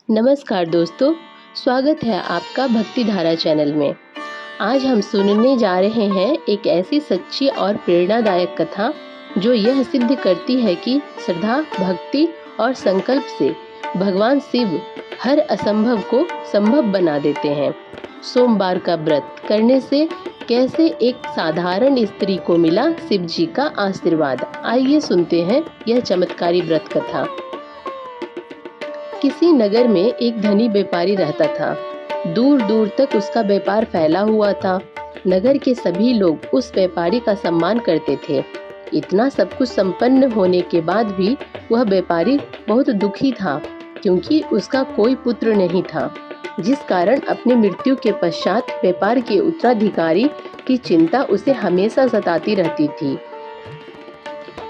नमस्कार दोस्तों, स्वागत है आपका भक्ति धारा चैनल में। आज हम सुनने जा रहे हैं एक ऐसी सच्ची और प्रेरणादायक कथा जो यह सिद्ध करती है कि श्रद्धा, भक्ति और संकल्प से भगवान शिव हर असंभव को संभव बना देते हैं। सोमवार का व्रत करने से कैसे एक साधारण स्त्री को मिला शिव जी का आशीर्वाद। आइए सुनते हैं यह चमत्कारी व्रत कथा। किसी नगर में एक धनी व्यापारी रहता था। दूर दूर तक उसका व्यापार फैला हुआ था। नगर के सभी लोग उस व्यापारी का सम्मान करते थे। इतना सब कुछ संपन्न होने के बाद भी वह व्यापारी बहुत दुखी था, क्योंकि उसका कोई पुत्र नहीं था, जिस कारण अपनी मृत्यु के पश्चात व्यापार के उत्तराधिकारी की चिंता उसे हमेशा सताती रहती थी।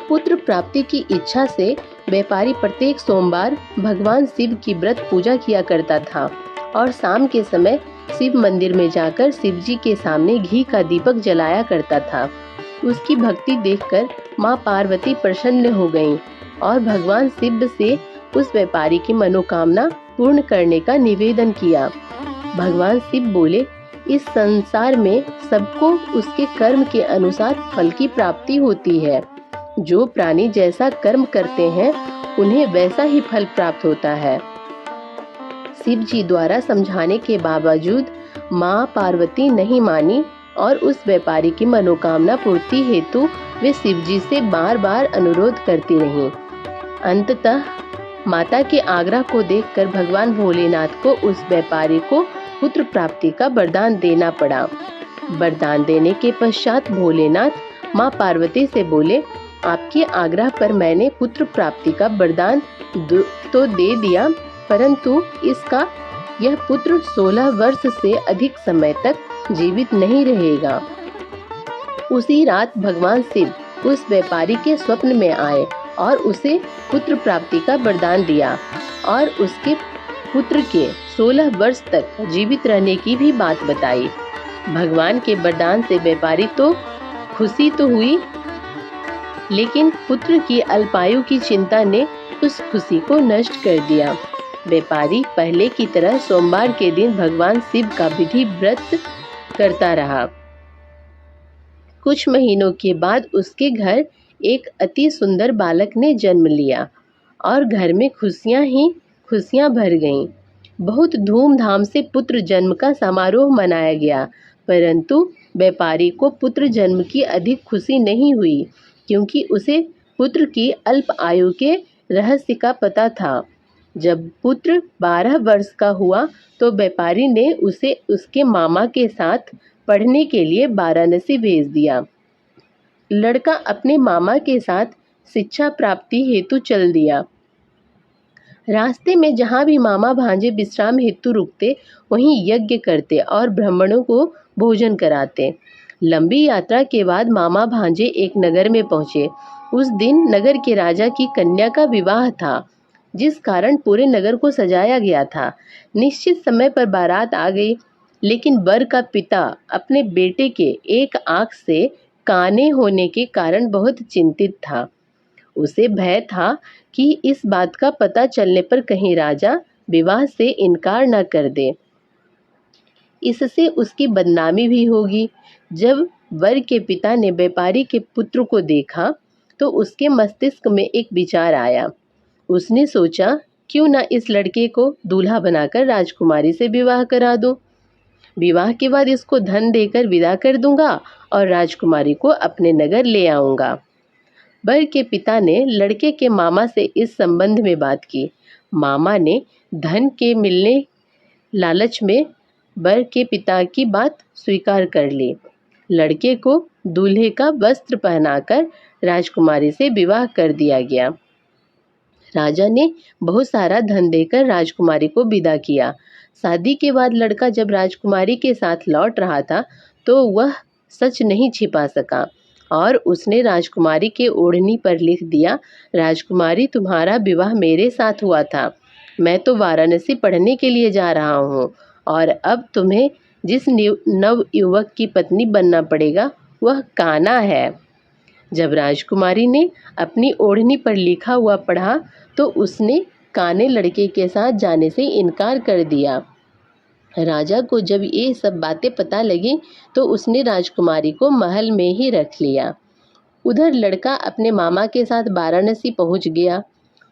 पुत्र प्राप्ति की इच्छा से व्यापारी प्रत्येक सोमवार भगवान शिव की व्रत पूजा किया करता था और शाम के समय शिव मंदिर में जाकर शिव जी के सामने घी का दीपक जलाया करता था। उसकी भक्ति देखकर माँ पार्वती प्रसन्न हो गईं और भगवान शिव से उस व्यापारी की मनोकामना पूर्ण करने का निवेदन किया। भगवान शिव बोले, इस संसार में सबको उसके कर्म के अनुसार फल की प्राप्ति होती है। जो प्राणी जैसा कर्म करते हैं उन्हें वैसा ही फल प्राप्त होता है। शिव जी द्वारा समझाने के बावजूद माँ पार्वती नहीं मानी और उस व्यापारी की मनोकामना पूर्ति हेतु वे शिव जी से बार बार अनुरोध करती रहीं। अंततः माता के आग्रह को देखकर भगवान भोलेनाथ को उस व्यापारी को पुत्र प्राप्ति का वरदान देना पड़ा। वरदान देने के पश्चात भोलेनाथ माँ पार्वती से बोले, आपके आग्रह पर मैंने पुत्र प्राप्ति का वरदान तो दे दिया, परंतु इसका यह पुत्र 16 वर्ष से अधिक समय तक जीवित नहीं रहेगा। उसी रात भगवान शिव उस व्यापारी के स्वप्न में आए और उसे पुत्र प्राप्ति का वरदान दिया और उसके पुत्र के 16 वर्ष तक जीवित रहने की भी बात बताई। भगवान के वरदान से व्यापारी तो खुशी तो हुई, लेकिन पुत्र की अल्पायु की चिंता ने उस खुशी को नष्ट कर दिया। व्यापारी पहले की तरह सोमवार के दिन भगवान शिव का विधि व्रत करता रहा। कुछ महीनों के बाद उसके घर एक अति सुंदर बालक ने जन्म लिया और घर में खुशियां ही खुशियां भर गईं। बहुत धूमधाम से पुत्र जन्म का समारोह मनाया गया, परंतु व्यापारी को पुत्र जन्म की अधिक खुशी नहीं हुई, क्योंकि उसे पुत्र की अल्प आयु के रहस्य का पता था। जब पुत्र 12 वर्ष का हुआ तो व्यापारी ने उसे उसके मामा के साथ पढ़ने के लिए वाराणसी भेज दिया। लड़का अपने मामा के साथ शिक्षा प्राप्ति हेतु चल दिया। रास्ते में जहाँ भी मामा भांजे विश्राम हेतु रुकते, वहीं यज्ञ करते और ब्राह्मणों को भोजन कराते। लंबी यात्रा के बाद मामा भांजे एक नगर में पहुंचे। उस दिन नगर के राजा की कन्या का विवाह था, जिस कारण पूरे नगर को सजाया गया था। निश्चित समय पर बारात आ गई, लेकिन वर का पिता अपने बेटे के एक आंख से काने होने के कारण बहुत चिंतित था। उसे भय था कि इस बात का पता चलने पर कहीं राजा विवाह से इनकार न कर दे, इससे उसकी बदनामी भी होगी। जब वर के पिता ने व्यापारी के पुत्र को देखा तो उसके मस्तिष्क में एक विचार आया। उसने सोचा, क्यों ना इस लड़के को दूल्हा बनाकर राजकुमारी से विवाह करा दूं। विवाह के बाद इसको धन देकर विदा कर दूंगा और राजकुमारी को अपने नगर ले आऊंगा। वर के पिता ने लड़के के मामा से इस संबंध में बात की। मामा ने धन के मिलने लालच में वर के पिता की बात स्वीकार कर ली। लड़के को दूल्हे का वस्त्र पहनाकर राजकुमारी से विवाह कर दिया गया। राजा ने बहुत सारा धन देकर राजकुमारी को विदा किया। शादी के बाद लड़का जब राजकुमारी के साथ लौट रहा था तो वह सच नहीं छिपा सका और उसने राजकुमारी के ओढ़नी पर लिख दिया, राजकुमारी तुम्हारा विवाह मेरे साथ हुआ था। मैं तो वाराणसी पढ़ने के लिए जा रहा हूँ और अब तुम्हें जिस नव युवक की पत्नी बनना पड़ेगा वह काना है। जब राजकुमारी ने अपनी ओढ़नी पर लिखा हुआ पढ़ा तो उसने काने लड़के के साथ जाने से इनकार कर दिया। राजा को जब ये सब बातें पता लगी तो उसने राजकुमारी को महल में ही रख लिया। उधर लड़का अपने मामा के साथ वाराणसी पहुंच गया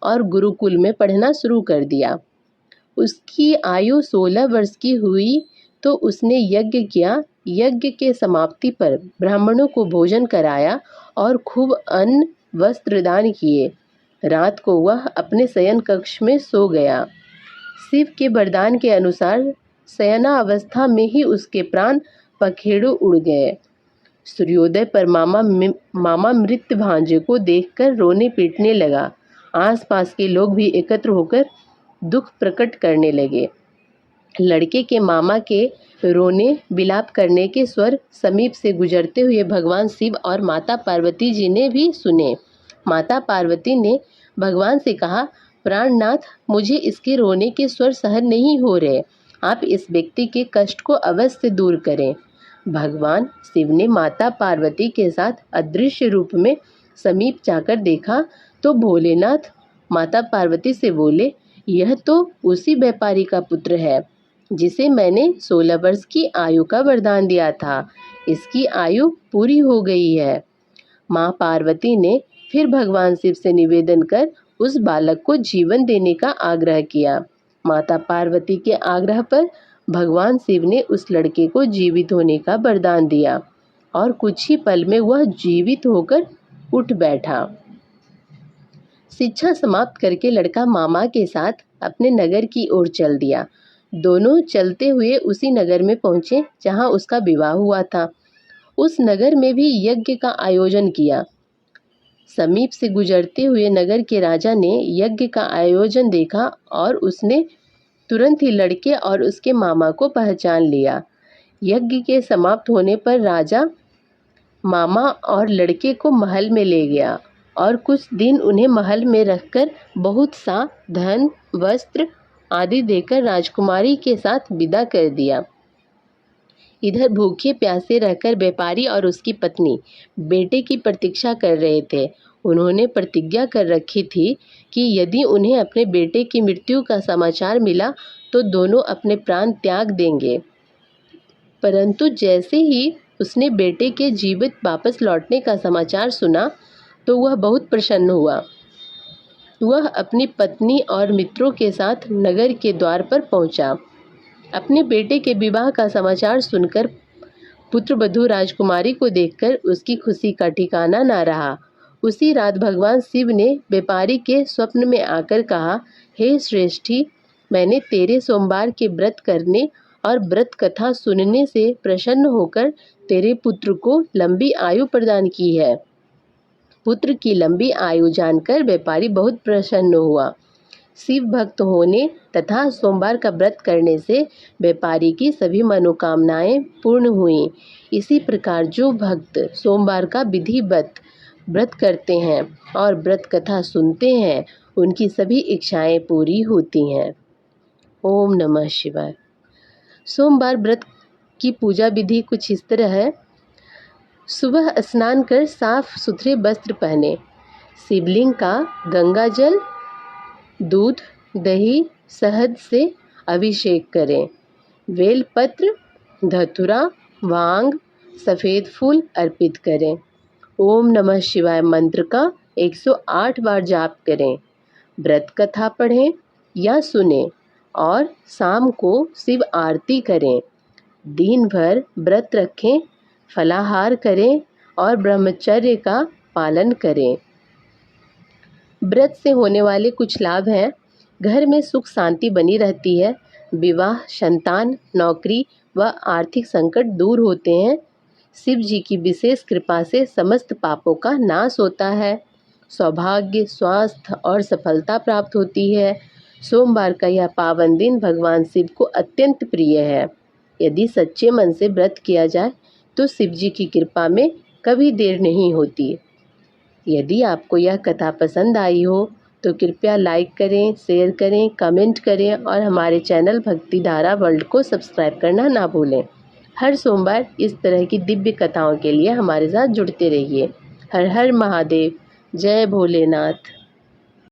और गुरुकुल में पढ़ना शुरू कर दिया। उसकी आयु 16 वर्ष की हुई तो उसने यज्ञ किया। यज्ञ के समाप्ति पर ब्राह्मणों को भोजन कराया और खूब अन्न वस्त्र दान किए। रात को वह अपने शयन कक्ष में सो गया। शिव के वरदान के अनुसार शयनावस्था में ही उसके प्राण पखेड़ों उड़ गए। सूर्योदय पर मामा मृत भांजे को देखकर रोने पीटने लगा। आसपास के लोग भी एकत्र होकर दुख प्रकट करने लगे। लड़के के मामा के रोने विलाप करने के स्वर समीप से गुजरते हुए भगवान शिव और माता पार्वती जी ने भी सुने। माता पार्वती ने भगवान से कहा, प्राणनाथ, मुझे इसके रोने के स्वर सहन नहीं हो रहे। आप इस व्यक्ति के कष्ट को अवश्य दूर करें। भगवान शिव ने माता पार्वती के साथ अदृश्य रूप में समीप जाकर देखा तो भोलेनाथ माता पार्वती से बोले, यह तो उसी व्यापारी का पुत्र है जिसे मैंने 16 वर्ष की आयु का वरदान दिया था। इसकी आयु पूरी हो गई है। माँ पार्वती ने फिर भगवान शिव से निवेदन कर उस बालक को जीवन देने का आग्रह किया। माता पार्वती के आग्रह पर भगवान शिव ने उस लड़के को जीवित होने का वरदान दिया और कुछ ही पल में वह जीवित होकर उठ बैठा। शिक्षा समाप्त करके लड़का मामा के साथ अपने नगर की ओर चल दिया। दोनों चलते हुए उसी नगर में पहुंचे जहां उसका विवाह हुआ था। उस नगर में भी यज्ञ का आयोजन किया। समीप से गुजरते हुए नगर के राजा ने यज्ञ का आयोजन देखा और उसने तुरंत ही लड़के और उसके मामा को पहचान लिया। यज्ञ के समाप्त होने पर राजा मामा और लड़के को महल में ले गया और कुछ दिन उन्हें महल में रखकर बहुत सा धन, वस्त्र आदि देकर राजकुमारी के साथ विदा कर दिया। इधर भूखे प्यासे रहकर व्यापारी और उसकी पत्नी बेटे की प्रतीक्षा कर रहे थे। उन्होंने प्रतिज्ञा कर रखी थी कि यदि उन्हें अपने बेटे की मृत्यु का समाचार मिला तो दोनों अपने प्राण त्याग देंगे। परंतु जैसे ही उसने बेटे के जीवित वापस लौटने का समाचार सुना तो वह बहुत प्रसन्न हुआ। वह अपनी पत्नी और मित्रों के साथ नगर के द्वार पर पहुंचा। अपने बेटे के विवाह का समाचार सुनकर पुत्रवधू राजकुमारी को देखकर उसकी खुशी का ठिकाना न रहा। उसी रात भगवान शिव ने व्यापारी के स्वप्न में आकर कहा, हे श्रेष्ठी, मैंने तेरे सोमवार के व्रत करने और व्रत कथा सुनने से प्रसन्न होकर तेरे पुत्र को लंबी आयु प्रदान की है। पुत्र की लंबी आयु जानकर व्यापारी बहुत प्रसन्न हुआ। शिव भक्त होने तथा सोमवार का व्रत करने से व्यापारी की सभी मनोकामनाएं पूर्ण हुई। इसी प्रकार जो भक्त सोमवार का विधिवत व्रत करते हैं और व्रत कथा सुनते हैं, उनकी सभी इच्छाएं पूरी होती हैं। ओम नमः शिवाय। सोमवार व्रत की पूजा विधि कुछ इस तरह है। सुबह स्नान कर साफ सुथरे वस्त्र पहने, शिवलिंग का गंगा जल, दूध, दही, शहद से अभिषेक करें। बेलपत्र, धतूरा, भांग, सफ़ेद फूल अर्पित करें। ओम नमः शिवाय मंत्र का 108 बार जाप करें। व्रत कथा पढ़ें या सुनें और शाम को शिव आरती करें। दिन भर व्रत रखें, फलाहार करें और ब्रह्मचर्य का पालन करें। व्रत से होने वाले कुछ लाभ हैं। घर में सुख शांति बनी रहती है। विवाह, संतान, नौकरी व आर्थिक संकट दूर होते हैं। शिव जी की विशेष कृपा से समस्त पापों का नाश होता है। सौभाग्य, स्वास्थ्य और सफलता प्राप्त होती है। सोमवार का यह पावन दिन भगवान शिव को अत्यंत प्रिय है। यदि सच्चे मन से व्रत किया जाए तो शिव जी की कृपा में कभी देर नहीं होती। यदि आपको यह कथा पसंद आई हो तो कृपया लाइक करें, शेयर करें, कमेंट करें और हमारे चैनल भक्ति धारा वर्ल्ड को सब्सक्राइब करना ना भूलें। हर सोमवार इस तरह की दिव्य कथाओं के लिए हमारे साथ जुड़ते रहिए। हर हर महादेव। जय भोलेनाथ।